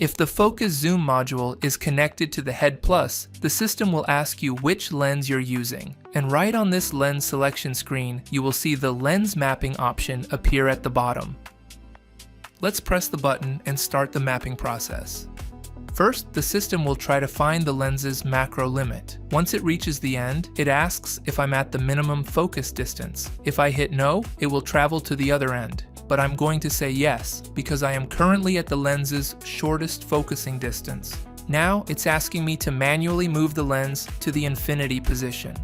If the focus zoom module is connected to the HeadPLUS, the system will ask you which lens you're using. And right on this lens selection screen, you will see the lens mapping option appear at the bottom. Let's press the button and start the mapping process. First, the system will try to find the lens's macro limit. Once it reaches the end, it asks if I'm at the minimum focus distance. If I hit no, it will travel to the other end. But I'm going to say yes, because I am currently at the lens's shortest focusing distance. Now, it's asking me to manually move the lens to the infinity position.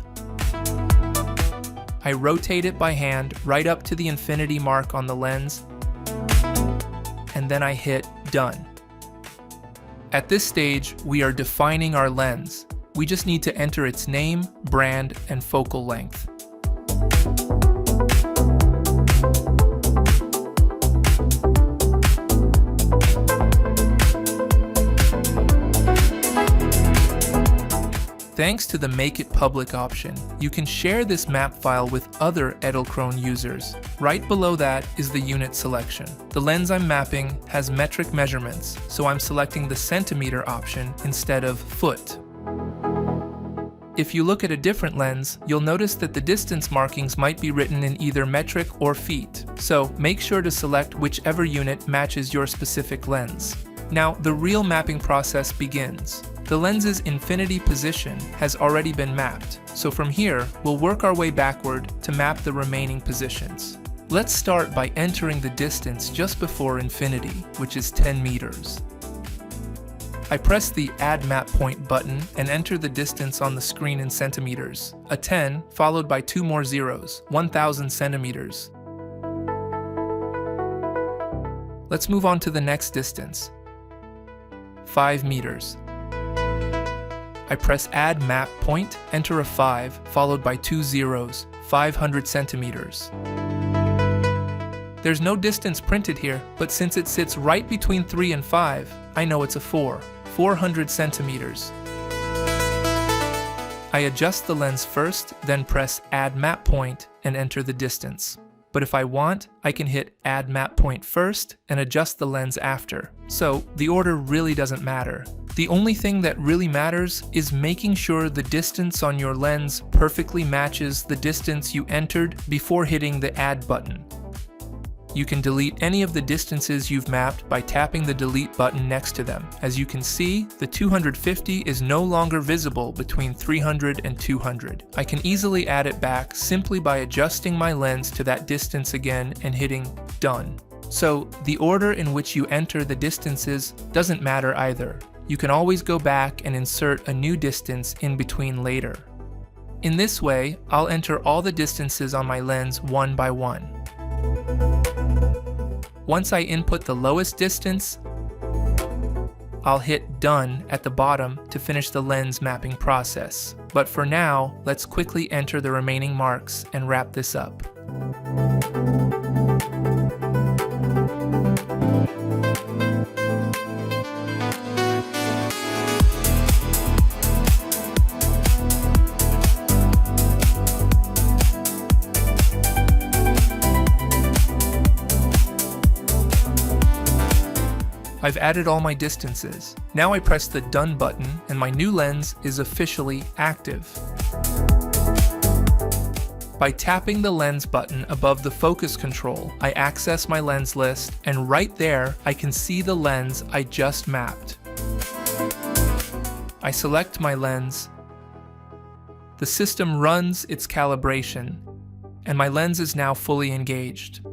I rotate it by hand right up to the infinity mark on the lens, and then I hit done. At this stage, we are defining our lens. We just need to enter its name, brand, and focal length. Thanks to the Make It Public option, you can share this map file with other Edelkrone users. Right below that is the unit selection. The lens I'm mapping has metric measurements, so I'm selecting the centimeter option instead of foot. If you look at a different lens, you'll notice that the distance markings might be written in either metric or feet, so make sure to select whichever unit matches your specific lens. Now, the real mapping process begins. The lens's infinity position has already been mapped, so from here, we'll work our way backward to map the remaining positions. Let's start by entering the distance just before infinity, which is 10 meters. I press the Add Map Point button and enter the distance on the screen in centimeters, a 10 followed by 2 more zeros, 1000 centimeters. Let's move on to the next distance, 5 meters. I press Add Map Point, enter a 5, followed by 2 zeros, 500 centimeters. There's no distance printed here, but since it sits right between 3 and 5, I know it's a 4, 400 centimeters. I adjust the lens first, then press Add Map Point and enter the distance. But if I want, I can hit Add Map Point first and adjust the lens after. So the order really doesn't matter. The only thing that really matters is making sure the distance on your lens perfectly matches the distance you entered before hitting the Add button. You can delete any of the distances you've mapped by tapping the Delete button next to them. As you can see, the 250 is no longer visible between 300 and 200. I can easily add it back simply by adjusting my lens to that distance again and hitting Done. So the order in which you enter the distances doesn't matter either. You can always go back and insert a new distance in between later. In this way, I'll enter all the distances on my lens one by one. Once I input the lowest distance, I'll hit Done at the bottom to finish the lens mapping process. But for now, let's quickly enter the remaining marks and wrap this up. I've added all my distances. Now I press the Done button and my new lens is officially active. By tapping the Lens button above the focus control, I access my lens list, and right there I can see the lens I just mapped. I select my lens. The system runs its calibration, and my lens is now fully engaged.